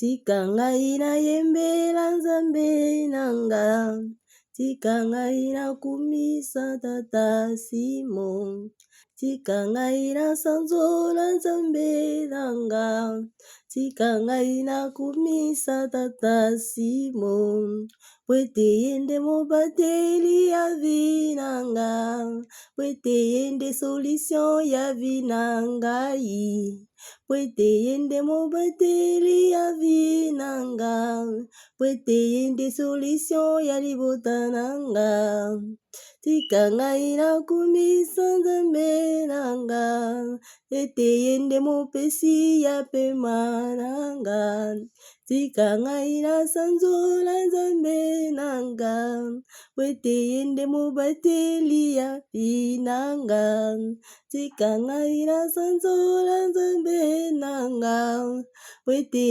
tika ngai nayembela nzambe nanga, tika ngai nakumisa tata simo, tika ngai nasanzola nzambe nanga, tika ngai nakumisa tata simo, po ete ye nde mobateli ya vi nanga, po ete ye nde solution ya vi na ngai, po ete ye nde mobateli ya vi nanga, po ete ye nde solution ya libota nanga, tika ngai nakumisa nzambe nanga, ete ye nde mopesi ya pema nanga, tika ngai nasanzola nzambe nanga, po ete ye nde mobateli ya vi nanga, tika ngai nasanzola nzambe nanga, po ete